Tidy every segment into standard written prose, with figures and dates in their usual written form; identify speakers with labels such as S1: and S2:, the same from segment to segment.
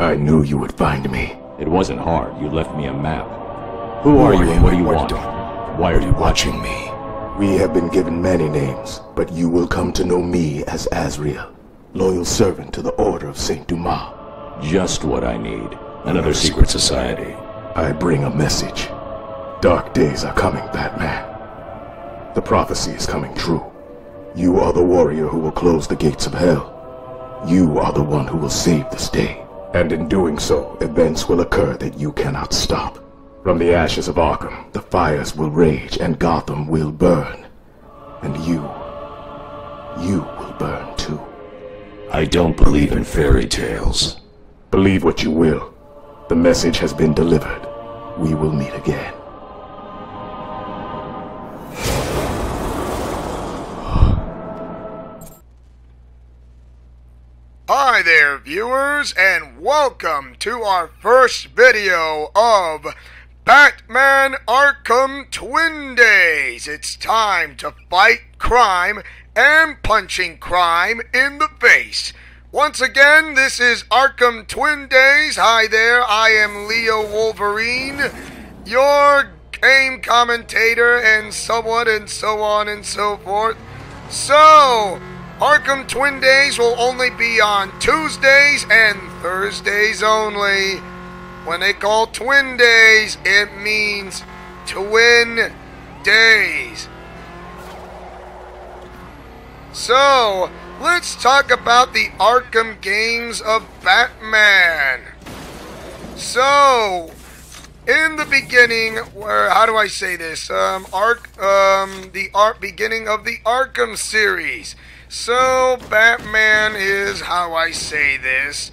S1: I knew you would find me.
S2: It wasn't hard. You left me a map. Who are you and what do you want? Why are you watching me?
S1: We have been given many names, but you will come to know me as Azrael, loyal servant to the Order of Saint Dumas.
S2: Just what I need. Another secret society.
S1: I bring a message. Dark days are coming, Batman. The prophecy is coming true. You are the warrior who will close the gates of hell. You are the one who will save this day. And in doing so, events will occur that you cannot stop. From the ashes of Arkham, the fires will rage and Gotham will burn. And you will burn too.
S2: I don't believe in fairy tales.
S1: Believe what you will. The message has been delivered. We will meet again.
S3: Hi there, viewers, and welcome to our first video of Batman Arkham Twin Days. It's time to fight crime and punching crime in the face. Once again, this is Arkham Twin Days. Hi there, I am Leo Wolverine, your game commentator, and somewhat and so on and so forth. So, Arkham Twin Days will only be on Tuesdays and Thursdays only. When they call Twin Days, it means Twin Days. So, let's talk about the Arkham games of Batman. So, in the beginning, how do I say this? Beginning of the Arkham series. So, Batman is, how I say this,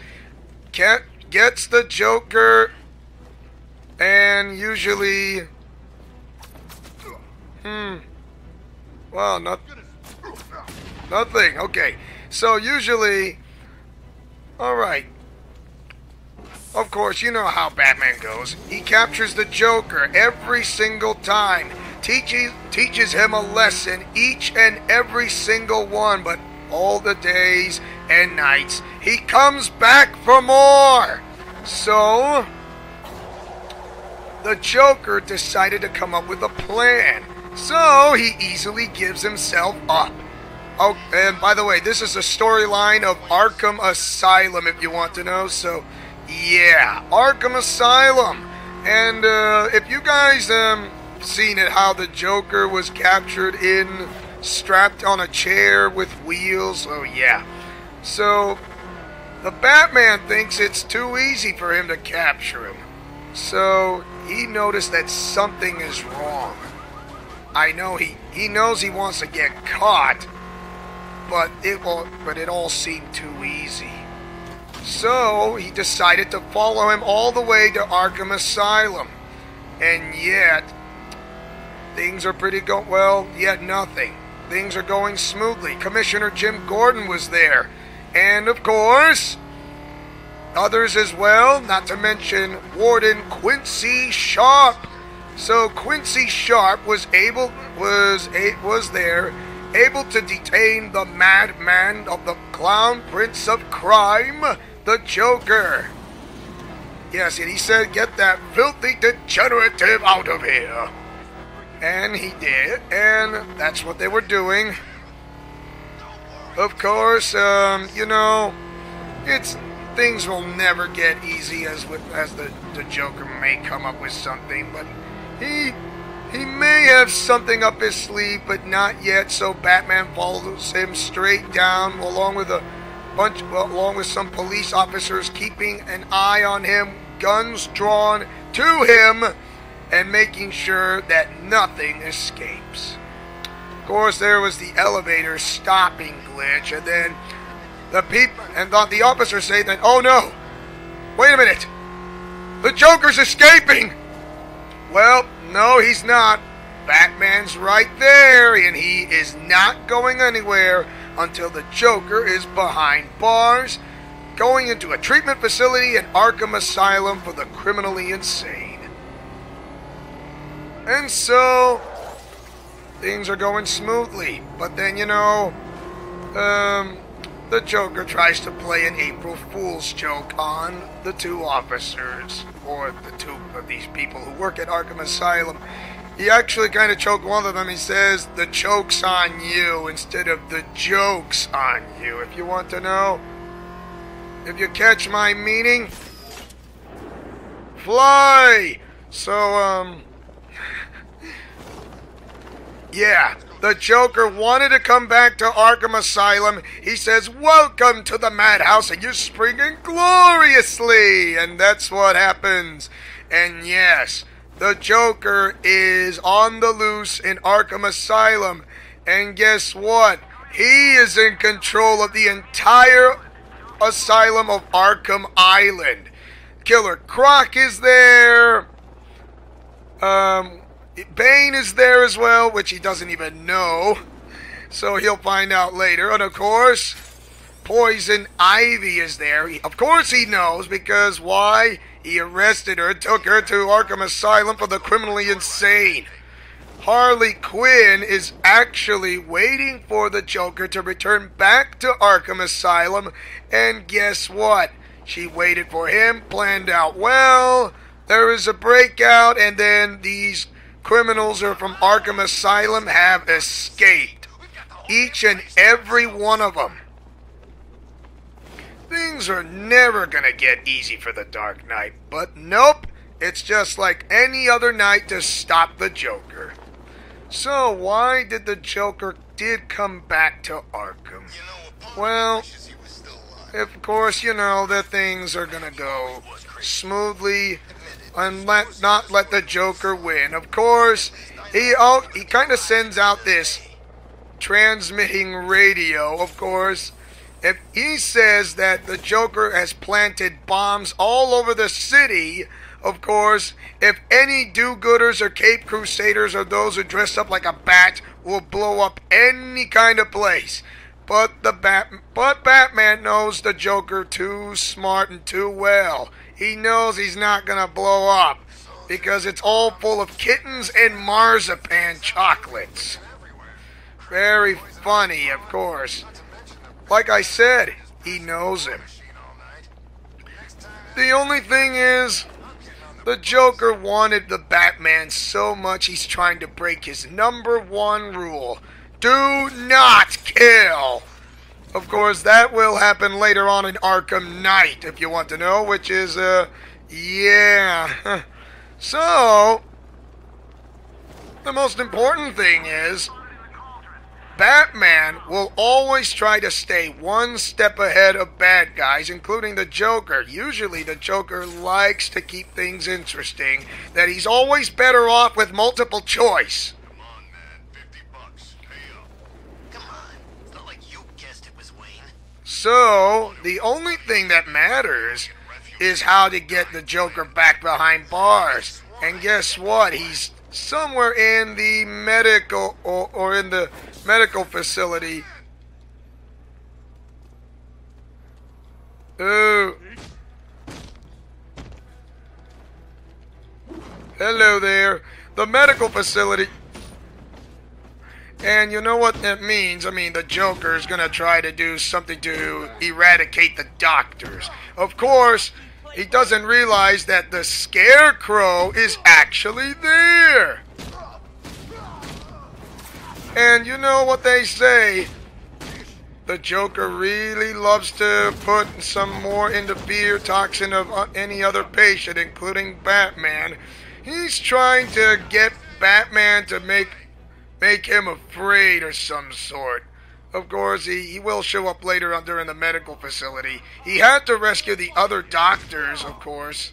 S3: gets the Joker, and usually, well, nothing, okay, so usually, alright, of course, you know how Batman goes. He captures the Joker every single time. Teaches him a lesson each and every single one, but all the days and nights he comes back for more. So the Joker decided to come up with a plan. So he easily gives himself up. Oh, and by the way, this is a storyline of Arkham Asylum if you want to know. So yeah, Arkham Asylum. And if you guys seen it, how the Joker was captured strapped on a chair with wheels. Oh yeah. So the Batman thinks it's too easy for him to capture him. So he noticed that something is wrong. I know he knows he wants to get caught, but it all seemed too easy. So he decided to follow him all the way to Arkham Asylum. And yet things are yet nothing. Things are going smoothly. Commissioner Jim Gordon was there. And of course, others as well, not to mention Warden Quincy Sharp. So Quincy Sharp was there, able to detain the madman of the Clown Prince of Crime, the Joker. Yes, and he said, "Get that filthy degenerative out of here." And he did, and that's what they were doing. Of course, you know, things will never get easy as the Joker may come up with something, but he may have something up his sleeve, but not yet. So Batman follows him straight down, along with some police officers keeping an eye on him, guns drawn to him, and making sure that nothing escapes. Of course, there was the elevator stopping glitch, and then the officers say that, "Oh no, wait a minute, the Joker's escaping." Well, no, he's not. Batman's right there, and he is not going anywhere until the Joker is behind bars, going into a treatment facility in Arkham Asylum for the criminally insane. And so things are going smoothly, but then, you know, the Joker tries to play an April Fool's joke on the two officers, or the two of these people who work at Arkham Asylum. He actually kind of choked one of them. He says, "The joke's on you," instead of "the joke's on you," if you want to know. If you catch my meaning, fly! So, yeah, the Joker wanted to come back to Arkham Asylum. He says, "Welcome to the madhouse, and you're springing gloriously!" And that's what happens. And yes, the Joker is on the loose in Arkham Asylum. And guess what? He is in control of the entire asylum of Arkham Island. Killer Croc is there. Bane is there as well, which he doesn't even know. So he'll find out later. And of course, Poison Ivy is there. Of course he knows, because why? He arrested her, took her to Arkham Asylum for the criminally insane. Harley Quinn is actually waiting for the Joker to return back to Arkham Asylum. And guess what? She waited for him, planned out well. There is a breakout, and then these criminals are from Arkham Asylum have escaped. Each and every one of them. Things are never gonna get easy for the Dark Knight, but nope, it's just like any other night to stop the Joker. So why did the Joker come back to Arkham? Well, of course, you know that things are gonna go smoothly and not let the Joker win. Of course, he kind of sends out this transmitting radio, of course. If he says that the Joker has planted bombs all over the city, of course, if any do-gooders or Cape Crusaders or those who dress up like a bat will blow up any kind of place. But Batman knows the Joker too smart and too well. He knows he's not gonna blow up because it's all full of kittens and marzipan chocolates. Very funny, of course. Like I said, he knows him. The only thing is, the Joker wanted the Batman so much he's trying to break his #1 rule. Do not kill! Of course, that will happen later on in Arkham Knight, if you want to know, which is, yeah. So, the most important thing is, Batman will always try to stay one step ahead of bad guys, including the Joker. Usually the Joker likes to keep things interesting, that he's always better off with multiple choice.
S4: Come on, man. $50. Pay up. Come on. It's not like you guessed it was Wayne.
S3: So, the only thing that matters is how to get the Joker back behind bars. And guess what? He's somewhere in the medical or in the medical facility. Oh. Hello there. The medical facility. And you know what that means? I mean, the Joker is going to try to do something to eradicate the doctors. Of course, he doesn't realize that the Scarecrow is actually there. And you know what they say, the Joker really loves to put some more into fear toxin of any other patient, including Batman. He's trying to get Batman to make him afraid or some sort. Of course, he will show up later on during the medical facility. He had to rescue the other doctors, of course.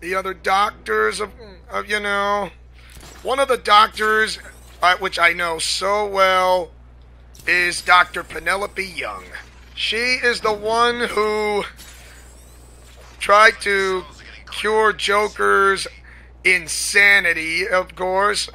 S3: The other doctors of you know, one of the doctors, which I know so well, is Dr. Penelope Young. She is the one who tried to cure Joker's insanity, of course.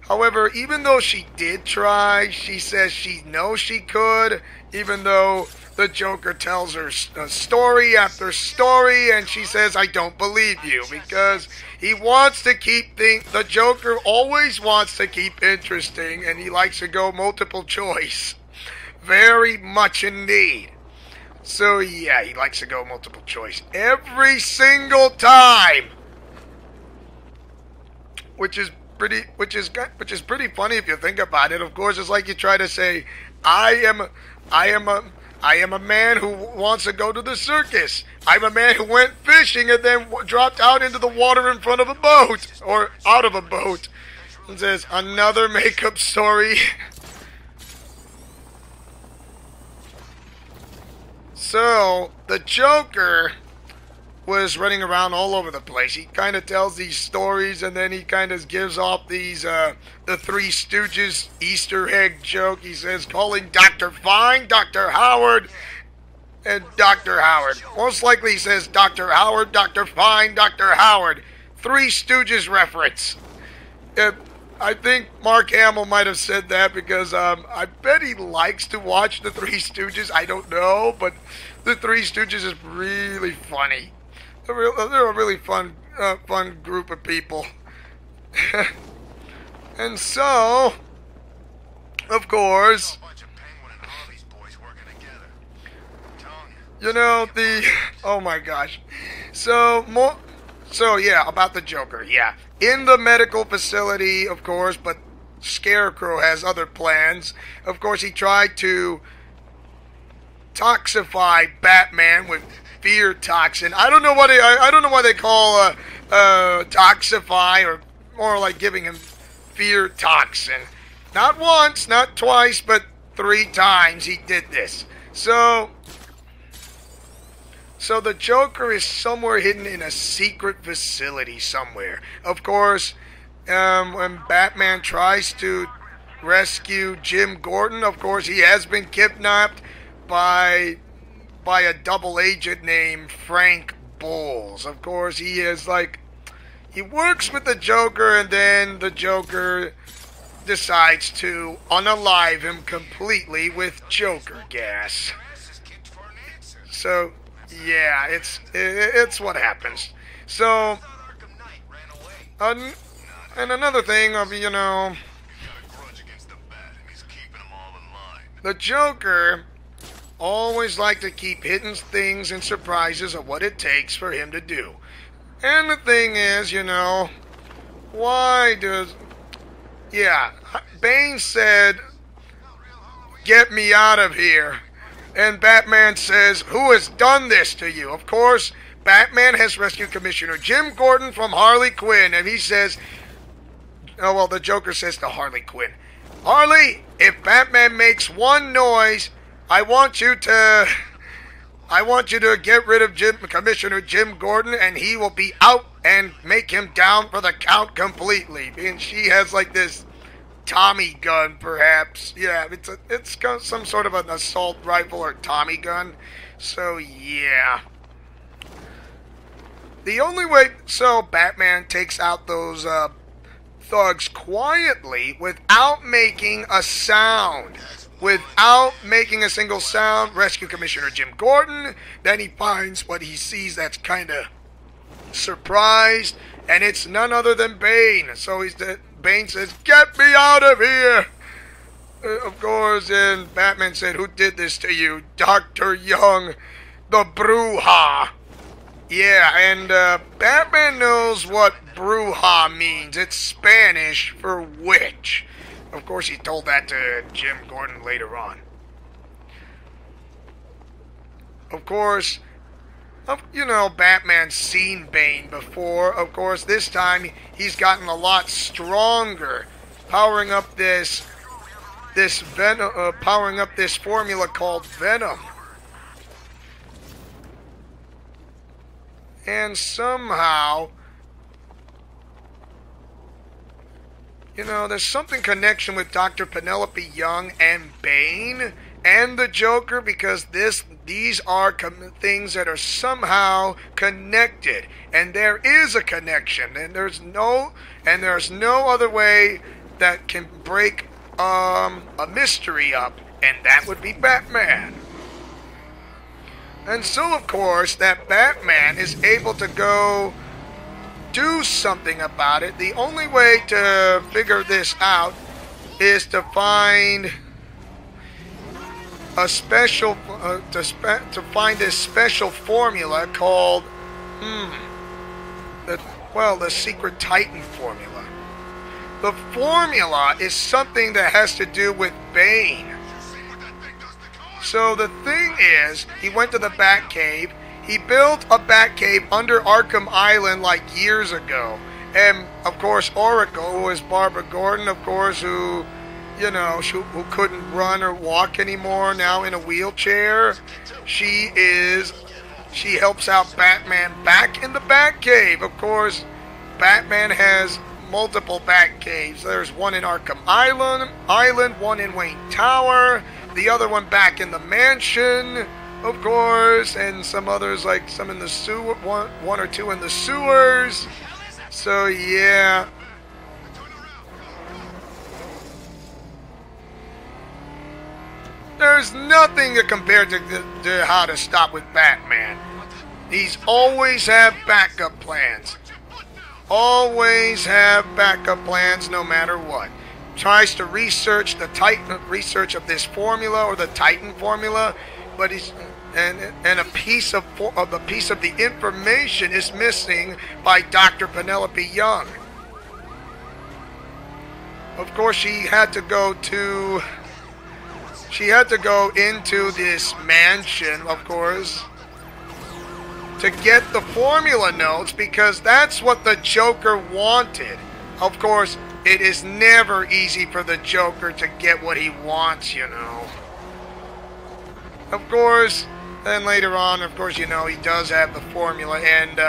S3: However, even though she did try, she says she knows she could, even though the Joker tells her story after story, and she says, I don't believe you, because he wants to keep the Joker always wants to keep interesting, and he likes to go multiple choice. Very much indeed. So yeah, he likes to go multiple choice every single time. Which is pretty funny if you think about it. Of course, it's like you try to say, I am a man who wants to go to the circus. I'm a man who went fishing and then dropped out into the water in front of a boat, or out of a boat. And says, another makeup story. So, the Joker was running around all over the place. He kind of tells these stories, and then he kind of gives off these, the Three Stooges Easter egg joke. He says, calling Dr. Fine, Dr. Howard, and Dr. Howard. Most likely he says Dr. Howard, Dr. Fine, Dr. Howard. Three Stooges reference. I think Mark Hamill might have said that because I bet he likes to watch the Three Stooges. I don't know, but the Three Stooges is really funny. They're a really fun group of people. And so, of course, you know, oh my gosh. So yeah, about the Joker, yeah. In the medical facility, of course, but Scarecrow has other plans. Of course, he tried to toxify Batman with fear toxin. I don't know what I don't know why they call toxify, or more like giving him fear toxin. Not once, not twice, but 3 times he did this. So the Joker is somewhere hidden in a secret facility somewhere. Of course, when Batman tries to rescue Jim Gordon, of course, he has been kidnapped by a double agent named Frank Bowles. Of course, he works with the Joker, and then the Joker decides to unalive him completely with Joker gas. So, yeah, it's what happens. So, and another thing of, you know, the Joker always like to keep hidden things and surprises of what it takes for him to do. And the thing is, you know, Bane said, get me out of here. And Batman says, who has done this to you? Of course, Batman has rescued Commissioner Jim Gordon from Harley Quinn. And he says, oh, well, the Joker says to Harley Quinn, Harley, if Batman makes one noise, I want you to get rid of Commissioner Jim Gordon, and he will be out, and make him down for the count completely. And she has like this Tommy gun, perhaps. Yeah, it's got some sort of an assault rifle or Tommy gun. So yeah. The only way, so Batman takes out those thugs quietly without making a sound. Without making a single sound, rescue Commissioner Jim Gordon. Then he finds what he sees that's kind of surprised, and it's none other than Bane. So Bane says, get me out of here! Of course, and Batman said, who did this to you? Dr. Young, the Bruja. Yeah, and Batman knows what Bruja means. It's Spanish for witch. Of course, he told that to Jim Gordon later on. Of course, you know, Batman's seen Bane before. Of course, this time he's gotten a lot stronger, powering up this formula called Venom. And somehow, you know, there's something connection with Dr. Penelope Young and Bane and the Joker, because these are things that are somehow connected, and there is a connection, and there's no other way that can break a mystery up, and that would be Batman. And so, of course, that Batman is able to go do something about it. The only way to figure this out is to find a special, to find this special formula called, the Secret Titan formula. The formula is something that has to do with Bane. So the thing is, he went to the Batcave. He built a Batcave under Arkham Island like years ago. And, of course, Oracle, who is Barbara Gordon, of course, who couldn't run or walk anymore, now in a wheelchair. She helps out Batman back in the Batcave. Of course, Batman has multiple Batcaves. There's one in Arkham Island, one in Wayne Tower, the other one back in the mansion, of course, and some others, like some in the sewer, one or two in the sewers. So yeah. There's nothing to compare to how to stop with Batman. He's always have backup plans. Always have backup plans no matter what. Tries to research research of this formula or the Titan formula, but and a piece of the information is missing by Dr. Penelope Young. Of course, she had to go into this mansion, of course, to get the formula notes, because that's what the Joker wanted. Of course, it is never easy for the Joker to get what he wants, you know. Of course, then later on, of course, you know, he does have the formula, and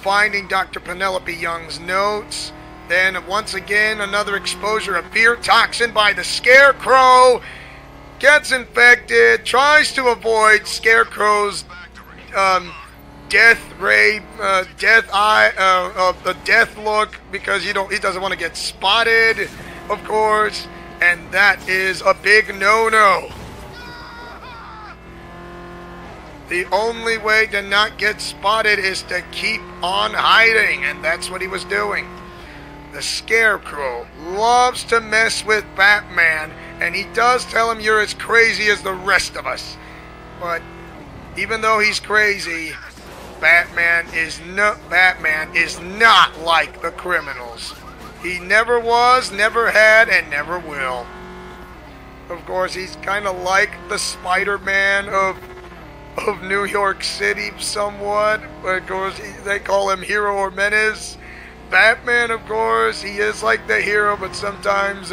S3: finding Dr. Penelope Young's notes. Then, once again, another exposure of fear toxin by the Scarecrow. Gets infected, tries to avoid Scarecrow's death ray, the death look, because he doesn't want to get spotted, of course, and that is a big no-no. The only way to not get spotted is to keep on hiding, and that's what he was doing. The Scarecrow loves to mess with Batman, and he does tell him you're as crazy as the rest of us. But even though he's crazy, Batman is not like the criminals. He never was, never had, and never will. Of course, he's kind of like the Spider-Man of New York City, somewhat. But of course, they call him Hero or Menace. Batman, of course, he is like the hero, but sometimes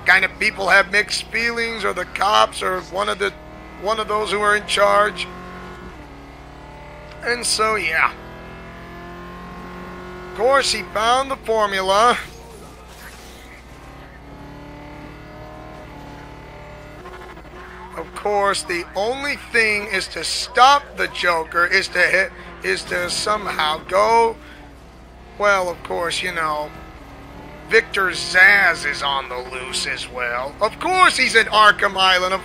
S3: kind of people have mixed feelings, or the cops, or one of those who are in charge. And so, yeah. Of course, he found the formula. Of course, the only thing is to stop the Joker is to somehow go. Well, of course, you know, Victor Zsasz is on the loose as well. Of course, he's in Arkham Island.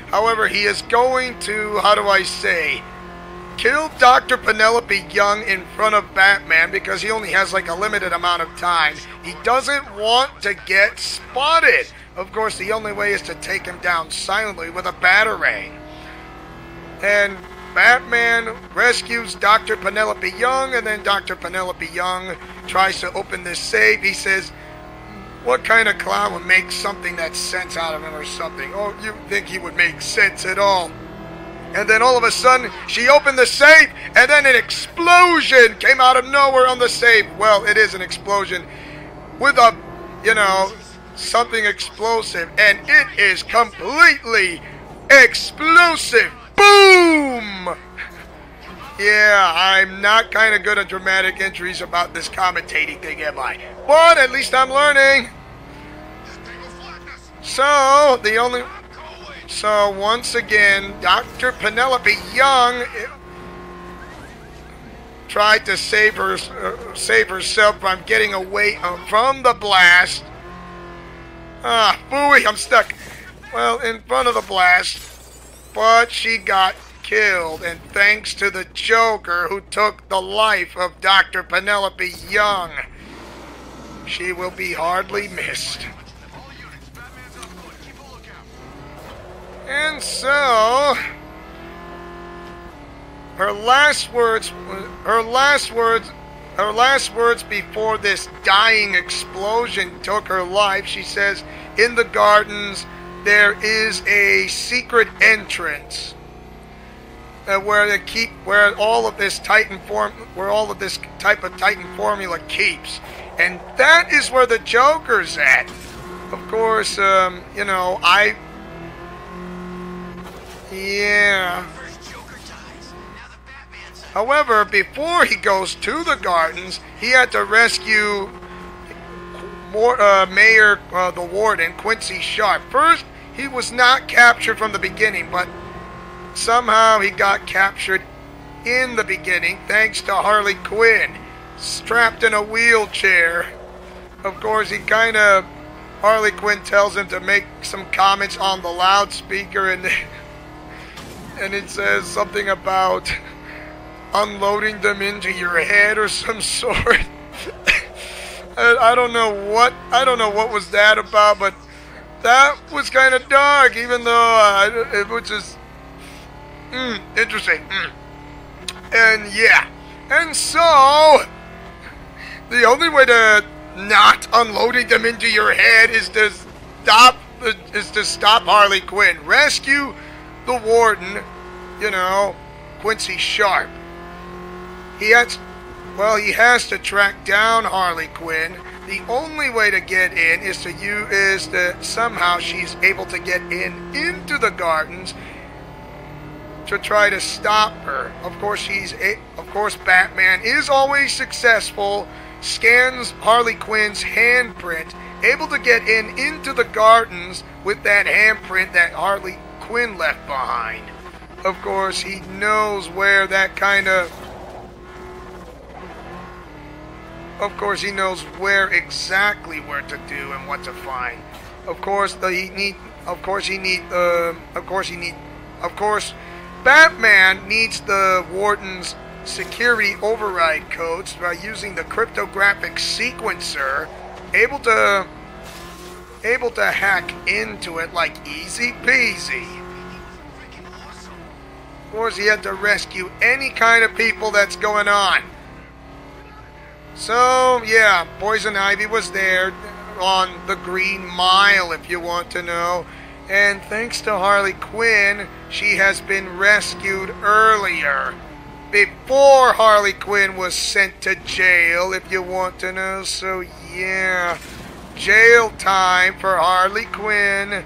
S3: However, he is going to, how do I say, kill Dr. Penelope Young in front of Batman, because he only has like a limited amount of time. He doesn't want to get spotted. Of course, the only way is to take him down silently with a batarang. And Batman rescues Dr. Penelope Young, and then Dr. Penelope Young tries to open this safe. He says, what kind of clown would make something that's sense out of him or something? Oh, you think he would make sense at all? And then all of a sudden, she opened the safe, and then an explosion came out of nowhere on the safe. Well, it is an explosion with a, you know, something explosive, and it is completely explosive. Boom! Yeah, I'm not kind of good at dramatic entries about this commentating thing, am I? But at least I'm learning. So, once again, Dr. Penelope Young tried to save herself from getting away from the blast. Ah, phooey, I'm stuck. Well, in front of the blast. but she got killed, and thanks to the Joker who took the life of Dr. Penelope Young, she will be hardly missed. And so, her last words before this dying explosion took her life, she says, in the gardens there is a secret entrance where all of this type of Titan formula keeps, and that is where the Joker's at. Of course, yeah. However, before he goes to the gardens, he had to rescue the warden, Quincy Sharp. First, he was not captured from the beginning, but somehow he got captured in the beginning thanks to Harley Quinn, strapped in a wheelchair. Of course, Harley Quinn tells him to make some comments on the loudspeaker, and it says something about unloading them into your head or some sort. I don't know what was that about, but that was kind of dark, even though it was just interesting. And yeah, and so the only way to not unloading them into your head is to stop Harley Quinn, rescue the warden, Quincy Sharp. He has to track down Harley Quinn. The only way to get in is to somehow she's able to get into the gardens to try to stop her. Of course, Batman is always successful. Scans Harley Quinn's handprint, able to get into the gardens with that handprint that Harley Quinn left behind. Of course, he knows where exactly where to do and what to find. Of course, Batman needs the warden's security override codes by using the cryptographic sequencer, able to hack into it like easy peasy. Of course, he had to rescue any kind of people that's going on. So, yeah, Poison Ivy was there on the Green Mile, if you want to know. And thanks to Harley Quinn, she has been rescued earlier, before Harley Quinn was sent to jail, if you want to know. So, yeah, jail time for Harley Quinn.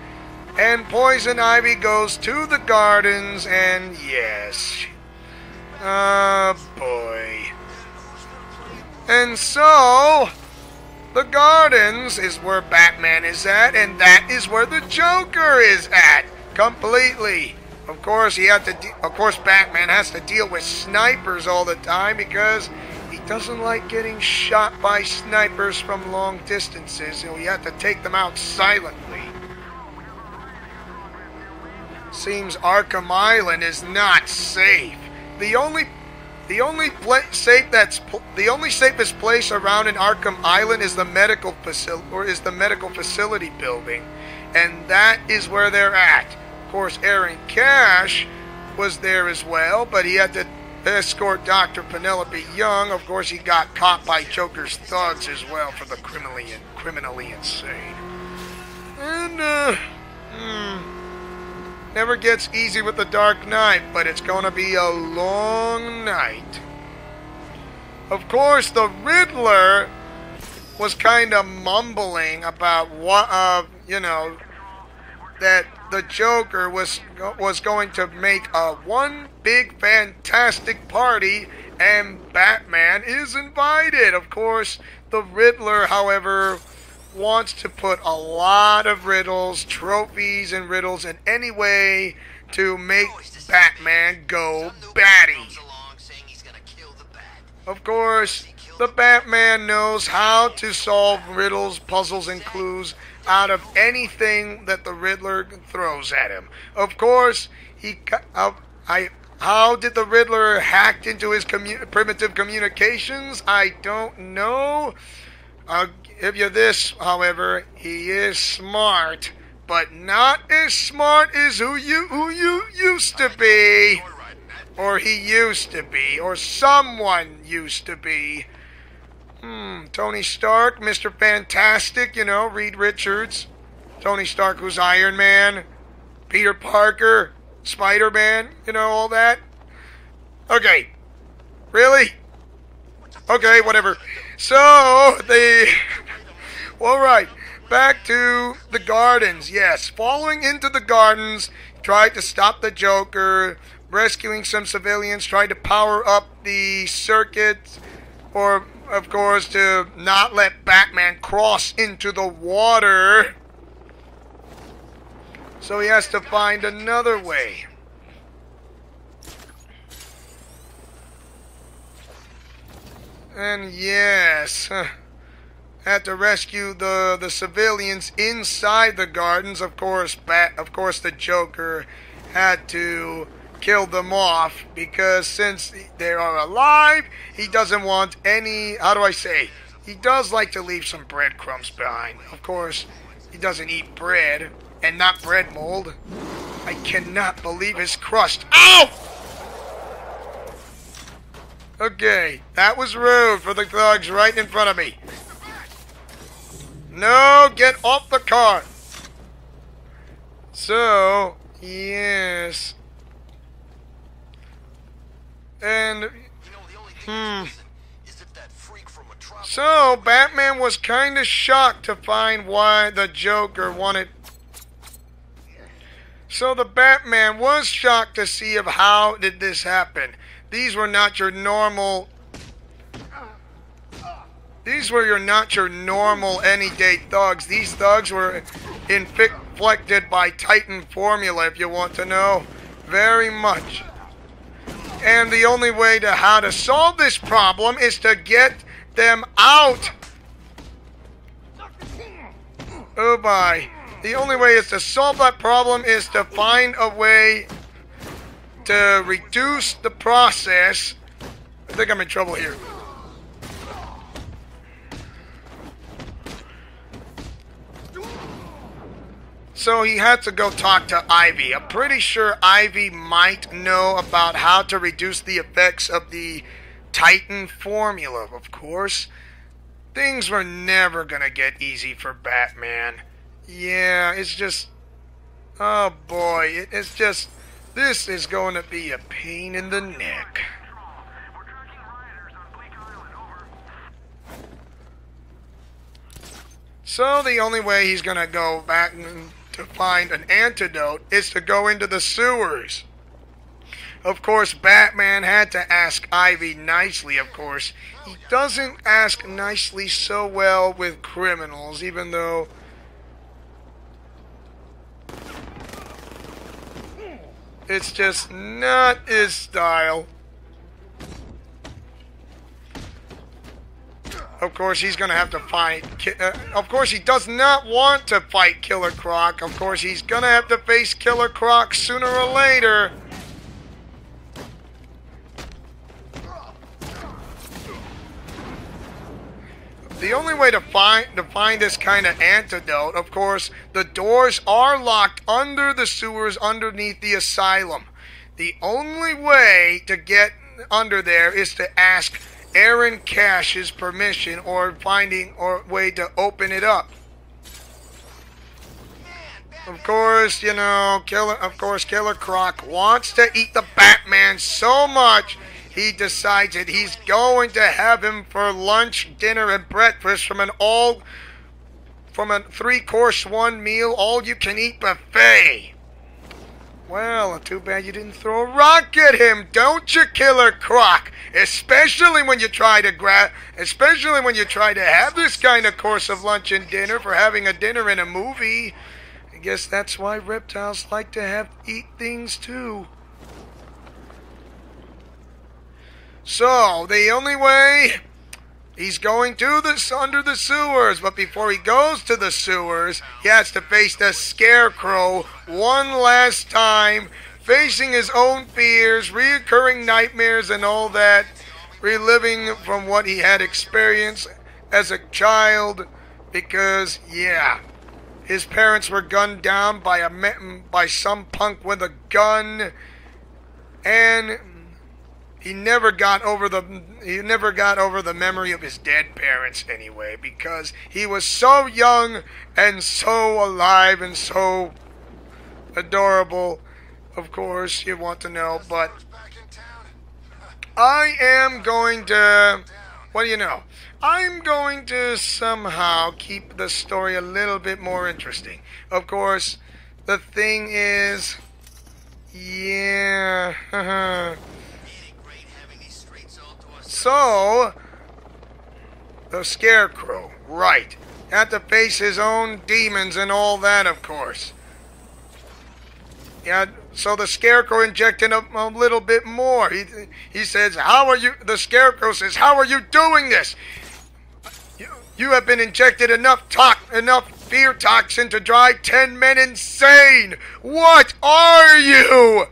S3: And Poison Ivy goes to the gardens, and yes. Oh, boy. And so, the gardens is where Batman is at, and that is where the Joker is at, completely. Of course, Batman has to deal with snipers all the time because he doesn't like getting shot by snipers from long distances, so he had to take them out silently. Seems Arkham Island is not safe. The only safest place around in Arkham Island is the medical facility building, and that is where they're at. Of course, Aaron Cash was there as well, but he had to escort Dr. Penelope Young. Of course, he got caught by Joker's thugs as well for the criminally insane. And never gets easy with the Dark Knight, but it's gonna be a long night. Of course, the Riddler was kind of mumbling about that the Joker was going to make one big fantastic party, and Batman is invited. Of course, the Riddler, however, wants to put a lot of riddles, trophies, and riddles in any way to make Batman go batty. Of course, The Batman knows how to solve riddles, puzzles, and clues out of anything that the Riddler throws at him. Of course, how did the Riddler hack into his primitive communications? I don't know. I'll give you this, however, he is smart, but not as smart as who you used to be. Or he used to be, or someone used to be. Tony Stark, Mr. Fantastic, you know, Reed Richards. Tony Stark, who's Iron Man. Peter Parker, Spider-Man, you know, all that. Okay. Really? Okay, whatever. So, alright, back to the gardens. Yes, following into the gardens, tried to stop the Joker, rescuing some civilians, tried to power up the circuit, or, of course, to not let Batman cross into the water. So he has to find another way. And yes, had to rescue the civilians inside the gardens. Of course, the Joker had to kill them off because since they are alive, he doesn't want any. How do I say? He does like to leave some breadcrumbs behind. Of course, he doesn't eat bread and not bread mold. I cannot believe his crust. Ow! Okay, that was rude for the thugs right in front of me. No, get off the car. So, yes. And, so, Batman was kind of shocked to find why the Joker wanted. So the Batman was shocked to see of how did this happen. These were not your normal. These were not your normal any-day thugs. These thugs were inflicted by Titan formula, if you want to know, very much. And the only way to how to solve this problem is to get them out. Oh my. The only way is to solve that problem is to find a way to reduce the process. I think I'm in trouble here. So he had to go talk to Ivy. I'm pretty sure Ivy might know about how to reduce the effects of the Titan formula. Of course, things were never gonna get easy for Batman. Yeah, it's just, oh boy, it's just, this is going to be a pain in the neck. So the only way he's going to go back to find an antidote is to go into the sewers. Of course, Batman had to ask Ivy nicely, of course. He doesn't ask nicely so well with criminals, even though it's just not his style. Of course, he's going to have to fight. Of course, he does not want to fight Killer Croc. Of course, he's going to have to face Killer Croc sooner or later. The only way to find this kind of antidote, of course, the doors are locked under the sewers underneath the asylum. The only way to get under there is to ask Aaron Cash's permission or finding a way to open it up. Of course, you know, Killer Croc wants to eat the Batman so much he decides that he's going to have him for lunch, dinner, and breakfast from a 3-course one meal, all-you-can-eat buffet. Well, too bad you didn't throw a rock at him, don't you, Killer Croc? Especially when you try to have this kind of course of lunch and dinner for having a dinner in a movie. I guess that's why reptiles like to eat things too. So, the only way He's going to under the sewers, but before he goes to the sewers, he has to face the Scarecrow one last time, facing his own fears, reoccurring nightmares and all that, reliving from what he had experienced as a child, because, yeah, his parents were gunned down by some punk with a gun, and he never got over the memory of his dead parents anyway, because he was so young and so alive and so adorable. Of course, you want to know, but I am going to, what do you know? I'm going to somehow keep the story a little bit more interesting. Of course, the thing is, yeah, so, the Scarecrow, right, had to face his own demons and all that, of course. Yeah, so the Scarecrow injected a little bit more. He says, how are you, the Scarecrow says, how are you doing this? You have been injected enough fear toxin to drive 10 men insane. What are you?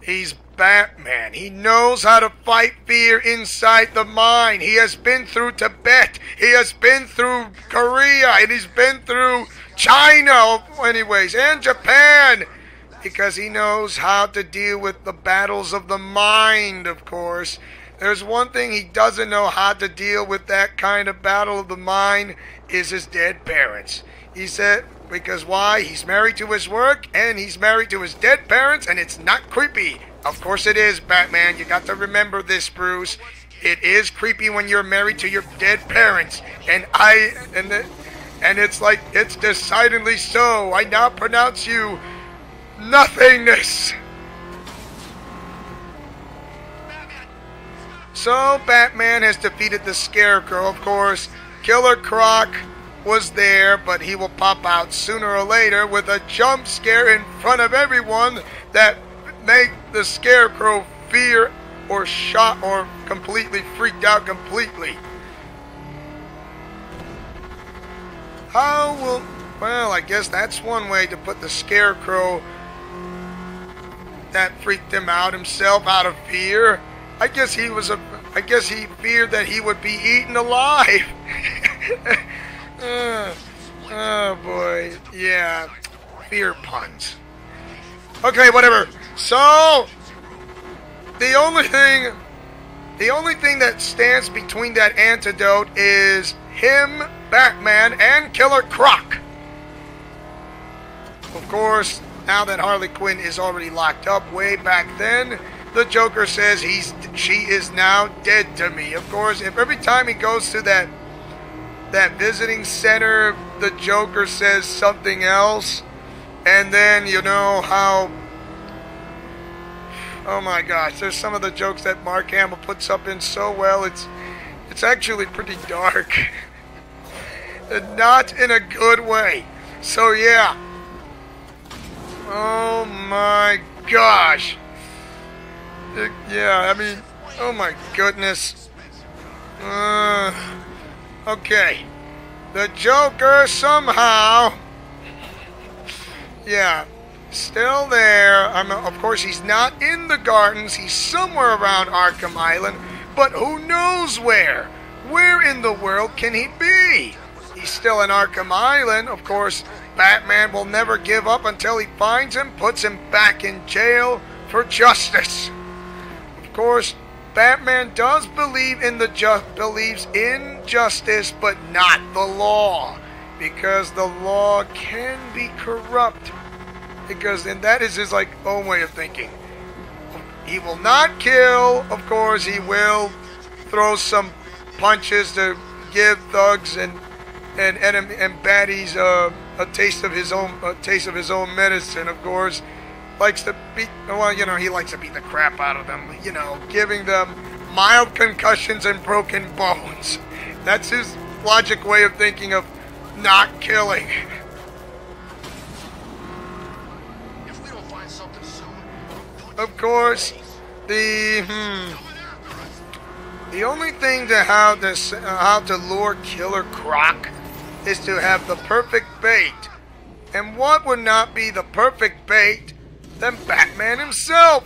S3: He's Batman. He knows how to fight fear inside the mind. He has been through Tibet. He has been through Korea. And he's been through China, anyways, and Japan. Because he knows how to deal with the battles of the mind, of course. There's one thing he doesn't know how to deal with, that kind of battle of the mind, is his dead parents. He said, because why? He's married to his work, and he's married to his dead parents, and it's not creepy. Of course it is, Batman. You got to remember this, Bruce. It is creepy when you're married to your dead parents. And it's like, it's decidedly so. I now pronounce you nothingness. So, Batman has defeated the Scarecrow, of course. Killer Croc was there, but he will pop out sooner or later with a jump scare in front of everyone that make the Scarecrow fear or shot or completely freaked out completely. Well, I guess that's one way to put the Scarecrow that freaked him out himself out of fear. I guess he feared that he would be eaten alive. Oh boy, yeah, fear puns. Okay, whatever. So the only thing that stands between that antidote is him, Batman, and Killer Croc. Of course, now that Harley Quinn is already locked up way back then, the Joker says she is now dead to me. Of course, if every time he goes to that visiting center, the Joker says something else, and then you know how, oh my gosh, there's some of the jokes that Mark Hamill puts up in so well, it's actually pretty dark. Not in a good way. So yeah. Oh my gosh. Yeah, I mean, oh my goodness. Okay. The Joker somehow, yeah, still there. Of course, he's not in the gardens. He's somewhere around Arkham Island, but who knows where? Where in the world can he be? He's still in Arkham Island. Of course, Batman will never give up until he finds him, puts him back in jail for justice. Of course, Batman does believe in believes in justice, but not the law, because the law can be corrupt. Because then that is his own way of thinking. He will not kill. Of course, he will throw some punches to give thugs and baddies a taste of his own medicine. Of course. Likes to beat, well, you know, he likes to beat the crap out of them, you know, giving them mild concussions and broken bones. That's his logic way of thinking of not killing.
S4: If we don't find something soon,
S3: of course, the The only thing to how to lure Killer Croc is to have the perfect bait. And what would not be the perfect bait than Batman himself?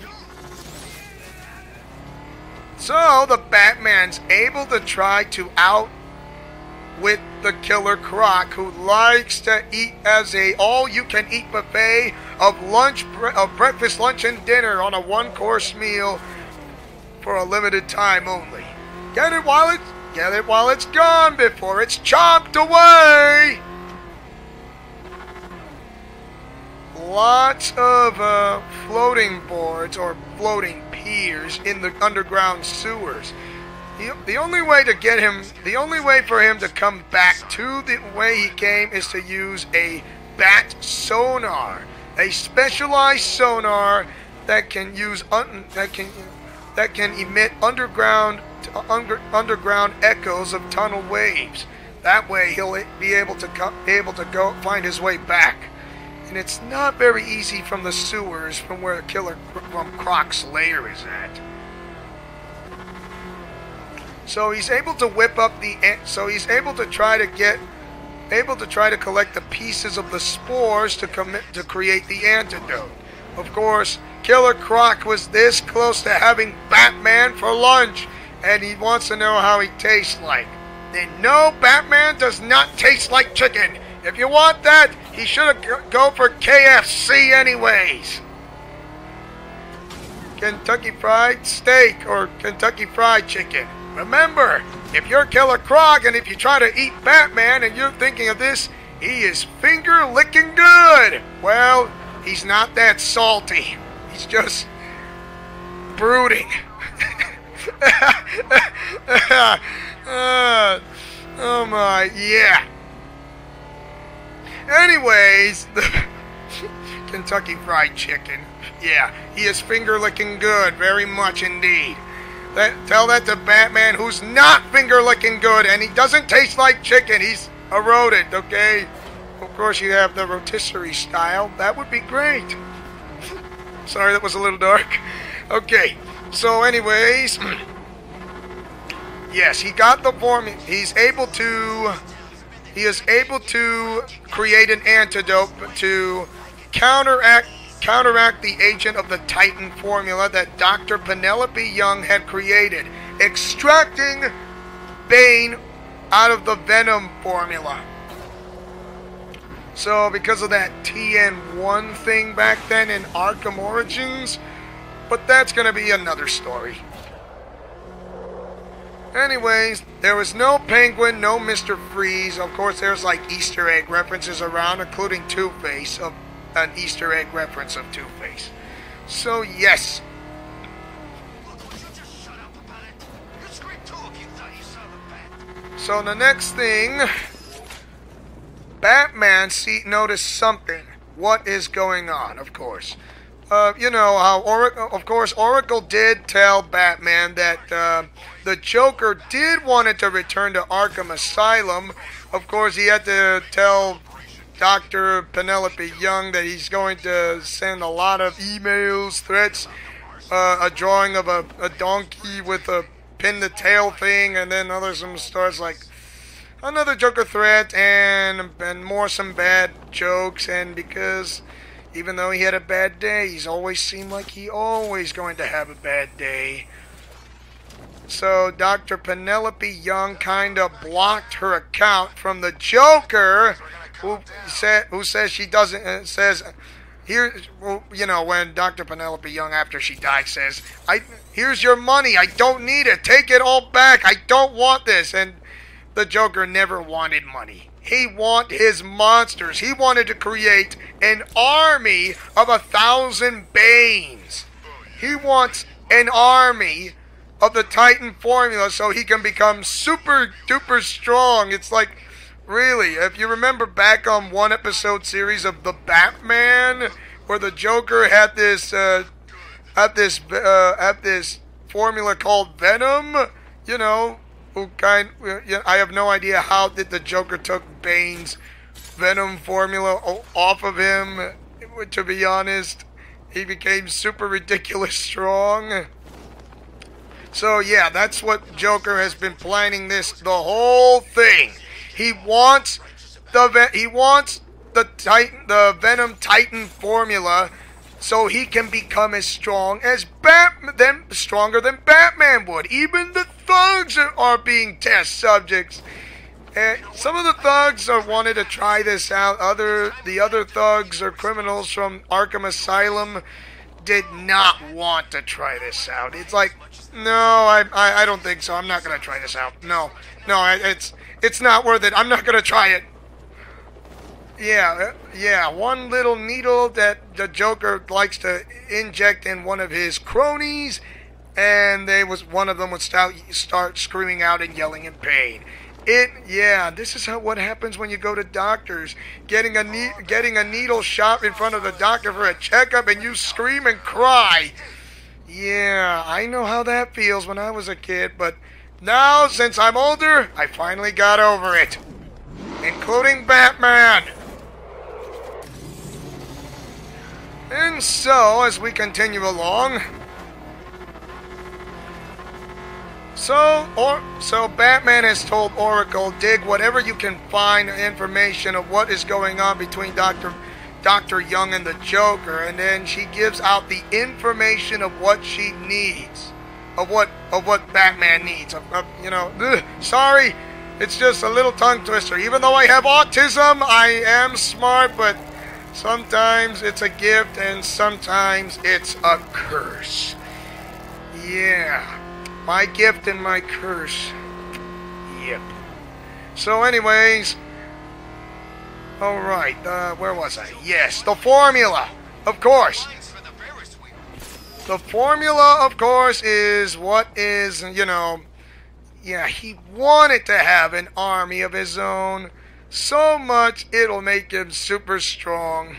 S3: So the Batman's able to try to outwit the Killer Croc, who likes to eat as a all-you-can-eat buffet of breakfast, lunch, and dinner on a one-course meal for a limited time only. Get it while it's gone before it's chomped away. Lots of floating boards or floating piers in the underground sewers. The only way for him to come back to the way he came is to use a bat sonar, a specialized sonar that can emit underground echoes of tunnel waves. That way he'll be able to go find his way back. And it's not very easy from the sewers from where Croc's lair is at. So he's able to whip up he's able to try to collect the pieces of the spores to create the antidote. Of course, Killer Croc was this close to having Batman for lunch, and he wants to know how he tastes like. And no, Batman does not taste like chicken. If you want that, he should go for KFC anyways. Kentucky Fried Steak or Kentucky Fried Chicken. Remember, if you're Killer Croc and if you try to eat Batman and you're thinking of this, he is finger-licking good. Well, he's not that salty. He's just brooding. Oh my, yeah. Anyways, the Kentucky Fried Chicken. Yeah, he is finger-licking good, very much indeed. Tell that to Batman, who's not finger-licking good, and he doesn't taste like chicken. He's a rodent, okay? Of course, you have the rotisserie style. That would be great. Sorry, that was a little dark. Okay, so anyways, yes, he got the formula. He is able to create an antidote to counteract the agent of the Titan formula that Dr. Penelope Young had created, extracting Bane out of the Venom formula. So because of that TN1 thing back then in Arkham Origins, but that's going to be another story. Anyways, there was no Penguin, no Mr. Freeze. Of course, there's like Easter egg references around, including Two-Face, an Easter egg reference of Two-Face. So, yes. So, the next thing, Batman noticed something. What is going on, of course. You know how Oracle did tell Batman that the Joker did want to return to Arkham Asylum. Of course, he had to tell Dr. Penelope Young that he's going to send a lot of emails, threats, a drawing of a donkey with a pin the tail thing, and then some stars like another Joker threat and some bad jokes. And because even though he had a bad day, he's always seemed like he always going to have a bad day. So Dr. Penelope Young kind of blocked her account from the Joker, who says she doesn't, when Dr. Penelope Young, after she died, says, here's your money, I don't need it, take it all back, I don't want this. And the Joker never wanted money. He wanted his monsters. He wanted to create an army of 1,000 Banes. He wants an army of the Titan formula so he can become super duper strong. It's like, really, if you remember back on one episode series of The Batman, where the Joker had this formula called Venom, I have no idea how did the Joker took Bane's Venom formula off of him. To be honest, he became super ridiculous strong. So yeah, that's what Joker has been planning the whole thing. He wants the Venom Titan formula so he can become as strong as stronger than Batman would. Even the thugs are being test subjects. And some of the thugs wanted to try this out. The other thugs or criminals from Arkham Asylum did not want to try this out. It's like, no, I don't think so. I'm not gonna try this out. No, it's not worth it. I'm not gonna try it. Yeah, one little needle that the Joker likes to inject in one of his cronies, and one of them would start screaming out and yelling in pain. This is what happens when you go to doctors. Getting a needle shot in front of the doctor for a checkup, and you scream and cry. Yeah, I know how that feels when I was a kid, but now, since I'm older, I finally got over it. Including Batman. And so, as we continue along, so Batman has told Oracle, dig whatever you can find information of what is going on between Dr. Young and the Joker, and then she gives out the information of what she needs, of what Batman needs. Sorry, it's just a little tongue twister. Even though I have autism, I am smart, but sometimes it's a gift and sometimes it's a curse. Yeah. My gift and my curse. Yep. So anyways, alright, where was I? Yes, the formula, of course. The formula, of course, is what is, he wanted to have an army of his own. So much, it'll make him super strong.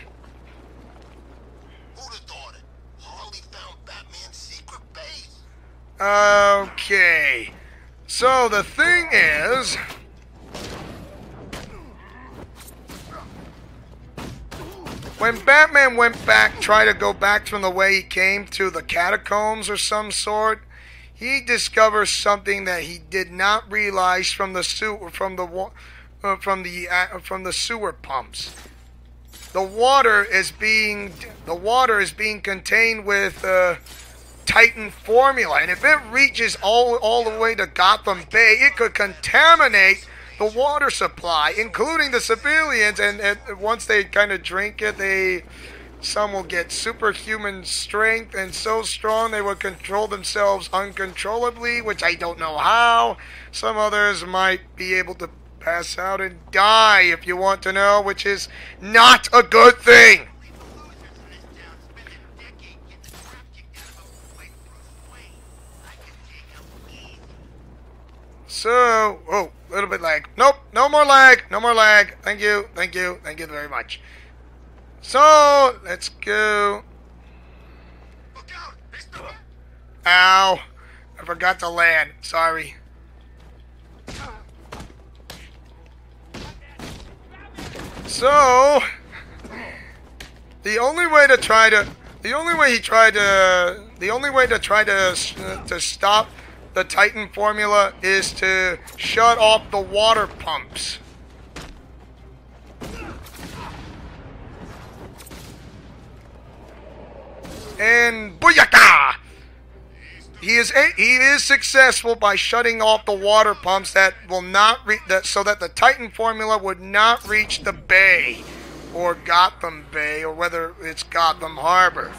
S3: Okay, so the thing is, when Batman tried to go back from the way he came to the catacombs or some sort, he discovers something that he did not realize from the sewer pumps. The water is being contained with Titan formula, and if it reaches all the way to Gotham Bay, it could contaminate the water supply, including the civilians, and once they kind of drink it, some will get superhuman strength, and so strong they will control themselves uncontrollably, which I don't know how. Some others might be able to pass out and die, if you want to know, which is not a good thing. So, a little bit lag. Nope, no more lag, no more lag. Thank you very much. So, let's go. Ow, I forgot to land, sorry. So, the only way to stop the Titan formula is to shut off the water pumps. And booyaka! He is successful by shutting off the water pumps that will not so that the Titan formula would not reach the bay, or Gotham Bay, or whether it's Gotham Harbor.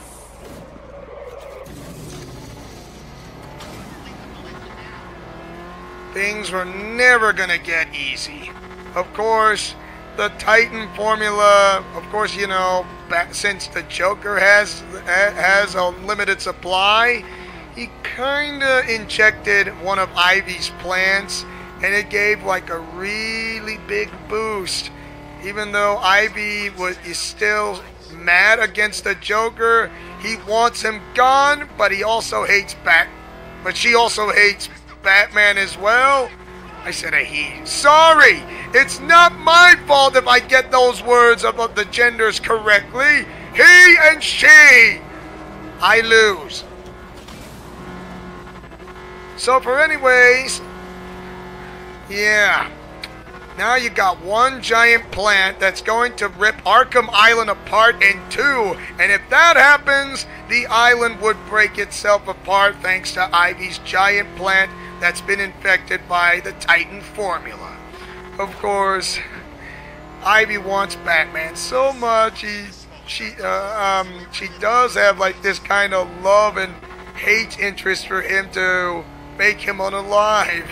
S3: Things were never gonna get easy. Of course, the Titan formula, of course, since the Joker has a limited supply, he kinda injected one of Ivy's plants, and it gave like a really big boost. Even though Ivy is still mad against the Joker, he wants him gone, but she also hates Batman as well. I said a he. Sorry, it's not my fault if I get those words about the genders correctly. He and she. I lose. So for anyways, yeah. Now you got one giant plant that's going to rip Arkham Island apart in two. And if that happens, the island would break itself apart thanks to Ivy's giant plant that's been infected by the Titan formula. Of course, Ivy wants Batman so much. She does have like this kind of love and hate interest for him to make him unalive.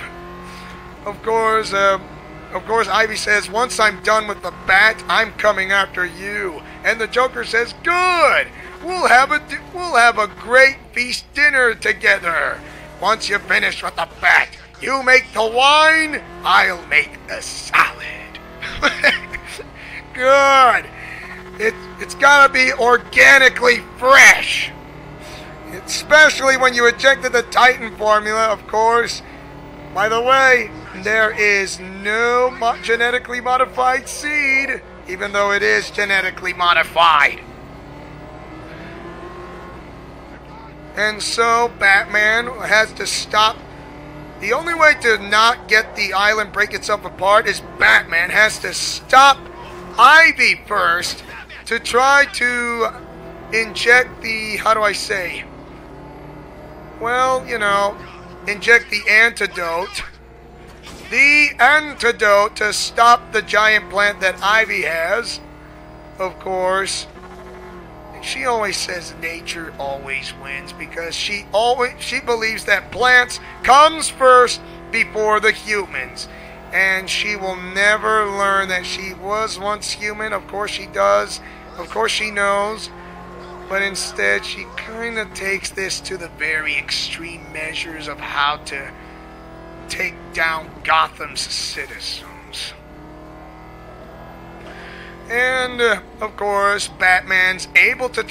S3: Of course, Ivy says, once I'm done with the bat, I'm coming after you. And the Joker says, good! We'll have a great feast dinner together. Once you're finished with the bat, you make the wine, I'll make the salad. Good! It's gotta be organically fresh. Especially when you injected the Titan formula, of course. By the way, there is no genetically modified seed, even though it is genetically modified. And so Batman has to stop. The only way to not get the island break itself apart is Batman has to stop Ivy first to try to inject the, how do I say? Well, you know, inject the antidote. The antidote to stop the giant plant that Ivy has. Of course, she always says nature always wins because she believes that plants comes first before the humans. And she will never learn that she was once human. Of course she does. Of course she knows. But instead she kind of takes this to the very extreme measures of how to take down Gotham's citizens. And of course Batman's able to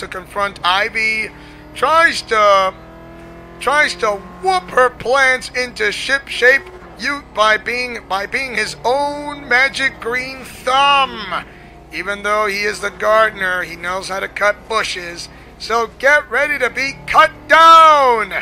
S3: confront Ivy, tries to whoop her plans into ship shape by being his own magic green thumb. Even though he is the gardener, he knows how to cut bushes. So get ready to be cut down.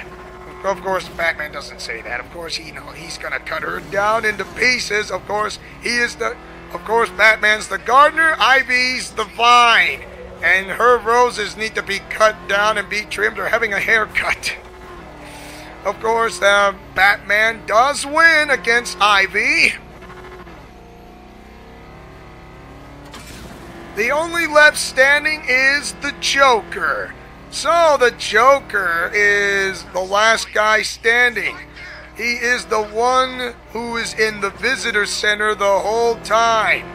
S3: Of course, Batman doesn't say that. Of course, he's gonna cut her down into pieces. Of course, Batman's the gardener. Ivy's the vine, and her roses need to be cut down and be trimmed or having a haircut. Of course, Batman does win against Ivy. The only left standing is the Joker. So the Joker is the last guy standing. He is the one who is in the visitor center the whole time.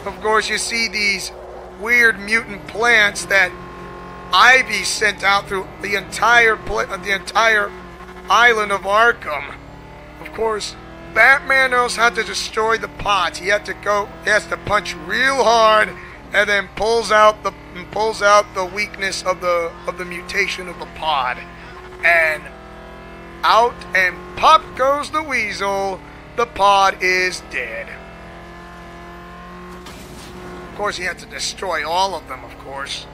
S3: Of course, you see these weird mutant plants that Ivy sent out through the entire island of Arkham. Of course, Batman knows how to destroy the pods. He has to punch real hard, and then pulls out the weakness of the mutation of the pod, and out and pop goes the weasel. The pod is dead. Of course, he had to destroy all of them. Of course,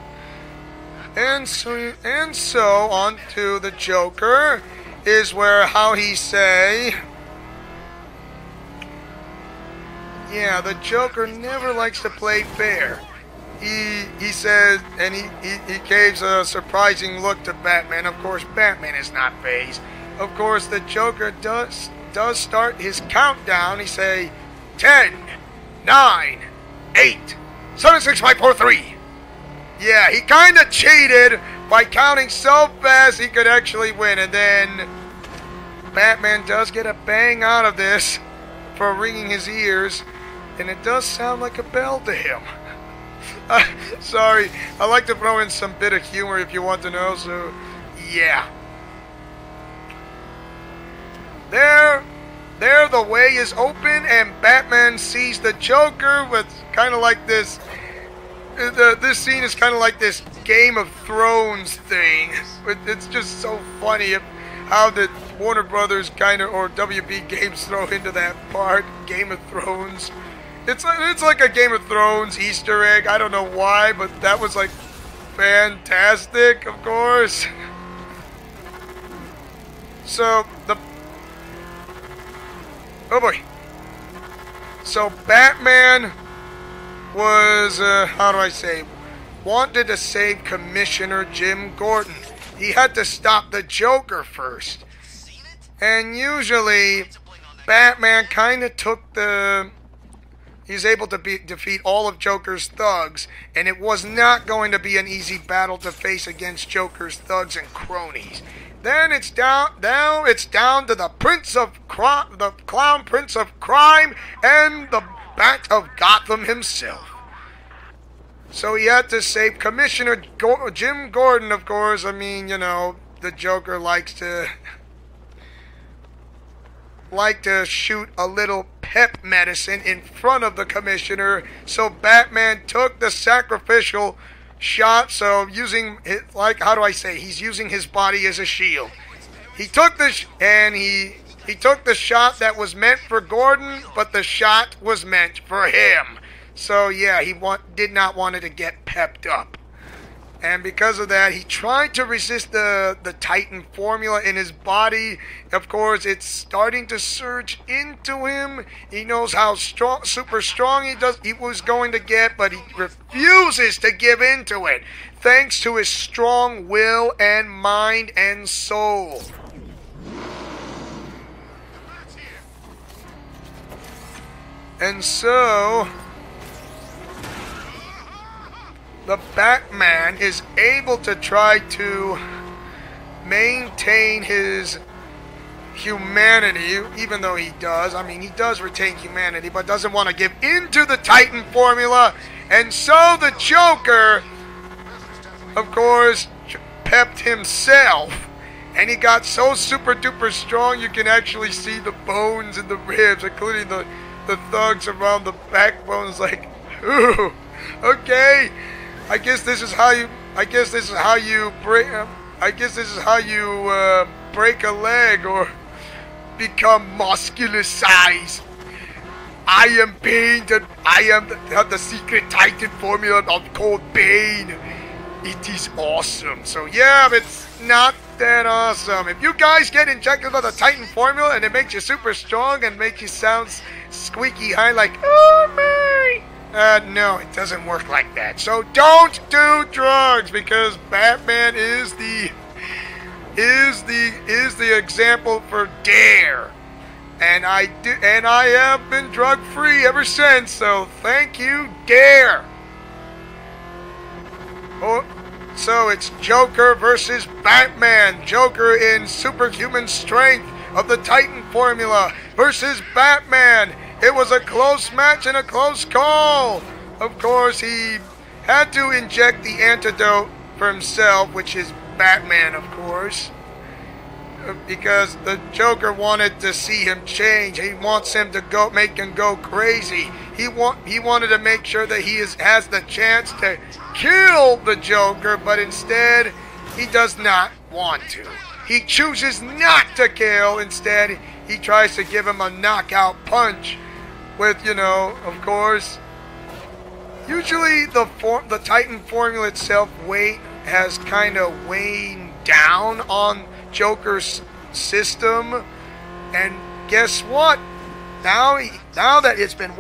S3: and so on to the Joker is where yeah, the Joker never likes to play fair. He says, and he gives a surprising look to Batman. Of course, Batman is not fazed. Of course, the Joker does start his countdown. He say, 10, 9, 8, 7, 6, 5, 4, 3. Yeah, he kind of cheated by counting so fast he could actually win. And then Batman does get a bang out of this for ringing his ears. And it does sound like a bell to him. Sorry, I like to throw in some bit of humor if you want to know, so yeah. There the way is open, and Batman sees the Joker with kind of like this. This scene is kind of like this Game of Thrones thing. It's just so funny how the Warner Brothers or WB Games throw into that part, Game of Thrones. It's like a Game of Thrones Easter egg. I don't know why, but that was like fantastic, of course. So, oh boy. So, Batman was, how do I say, wanted to save Commissioner Jim Gordon. He had to stop the Joker first. And usually, Batman kind of took the... He's able to defeat all of Joker's thugs, and it was not going to be an easy battle to face against Joker's thugs and cronies. Then it's down to the Clown Prince of Crime and the Bat of Gotham himself. So he had to save Commissioner Jim Gordon, of course. I mean, you know, the Joker likes to shoot a little pep medicine in front of the Commissioner. So Batman took the sacrificial shot. So using his, how do I say? He's using his body as a shield. He took the he took the shot that was meant for Gordon, but the shot was meant for him. So yeah, he did not want it to get pepped up. And because of that, he tried to resist the Titan formula in his body. Of course, it's starting to surge into him. He knows how super strong he was going to get, but he refuses to give in to it, thanks to his strong will and mind and soul. And so... the Batman is able to try to maintain his humanity, even though he does. I mean, he does retain humanity, but doesn't want to give in to the Titan formula. And so the Joker, of course, pepped himself. And he got so super duper strong you can actually see the bones in the ribs, including the thugs around the backbones. Like, ooh, okay. I guess this is how you break a leg or become muscular size. I am Bane. I have the secret Titan formula of called Bane. It is awesome. So yeah, it's not that awesome. If you guys get injected with the Titan formula and it makes you super strong and makes you sound squeaky high like, oh my. No, it doesn't work like that. So don't do drugs, because Batman is the example for dare. And I have been drug free ever since. So thank you, Dare. Oh, so it's Joker versus Batman. Joker in superhuman strength of the Titan formula versus Batman. It was a close match and a close call. Of course, he had to inject the antidote for himself, which is Batman, of course, because the Joker wanted to see him change. He wants him to make him go crazy. He wanted to make sure that he has the chance to kill the Joker, but instead, he does not want to. He chooses not to kill. Instead, he tries to give him a knockout punch. With, you know, of course, usually the Titan formula itself has kind of waned down on Joker's system, and guess what? Now that it's been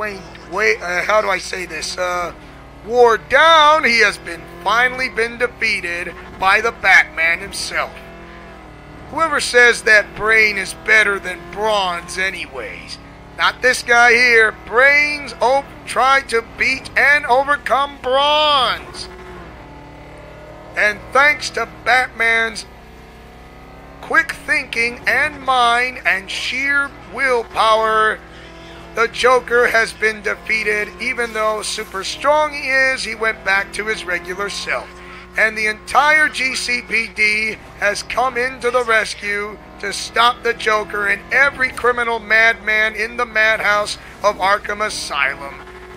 S3: wore down, he has finally been defeated by the Batman himself. Whoever says that brain is better than bronze, anyways. Not this guy here. Brains tried to beat and overcome bronze. And thanks to Batman's quick thinking and mind and sheer willpower, the Joker has been defeated. Even though super strong he is, he went back to his regular self. And the entire GCPD has come into the rescue to stop the Joker and every criminal madman in the madhouse of Arkham Asylum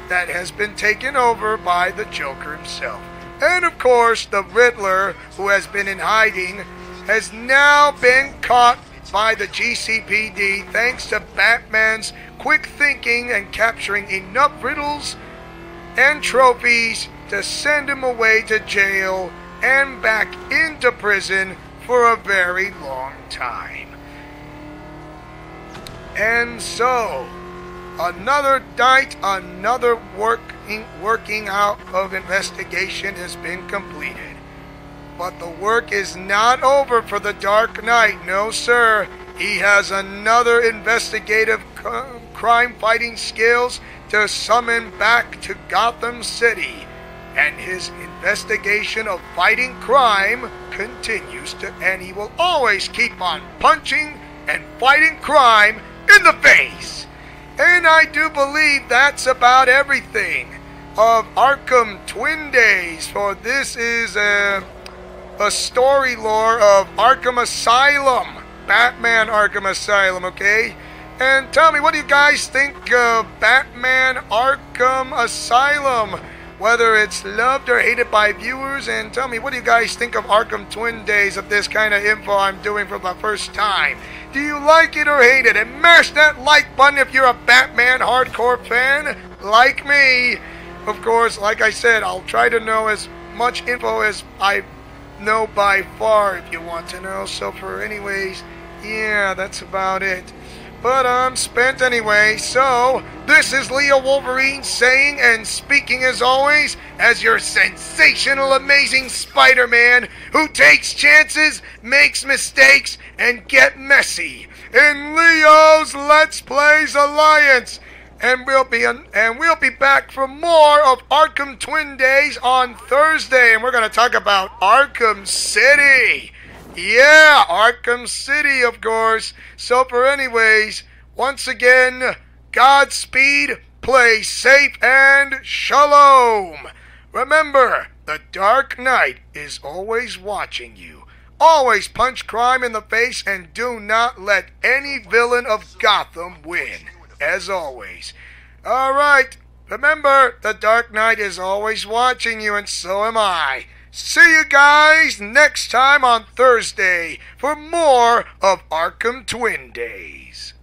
S3: that has been taken over by the Joker himself. And of course, the Riddler, who has been in hiding, has now been caught by the GCPD thanks to Batman's quick thinking and capturing enough riddles and trophies to send him away to jail and back into prison for a very long time. And so, another night, another working out of investigation has been completed. But the work is not over for the Dark Knight. No, sir. He has another investigative crime-fighting skills to summon back to Gotham City. And his investigation of fighting crime continues and he will always keep on punching and fighting crime in the face. And I do believe that's about everything of Arkham Twin Days, for this is a story lore of Arkham Asylum, Batman Arkham Asylum, okay? And tell me, what do you guys think of Batman Arkham Asylum? Whether it's loved or hated by viewers, and tell me, what do you guys think of Arkham Twin Days, of this kind of info I'm doing for the first time? Do you like it or hate it? And mash that like button if you're a Batman hardcore fan, like me. Of course, like I said, I'll try to know as much info as I know by far, if you want to know. So for anyways, yeah, that's about it. But I'm spent anyway, so this is Leo Wolverine saying and speaking as always as your sensational, amazing Spider-Man who takes chances, makes mistakes, and get messy in Leo's Let's Plays Alliance. And we'll be back for more of Arkham Twin Days on Thursday, and we're going to talk about Arkham City. Yeah, Arkham City, of course. So for anyways, once again, Godspeed, play safe, and shalom. Remember, the Dark Knight is always watching you. Always punch crime in the face and do not let any villain of Gotham win, as always. Alright, remember, the Dark Knight is always watching you, and so am I. See you guys next time on Thursday for more of Arkham Twin Days.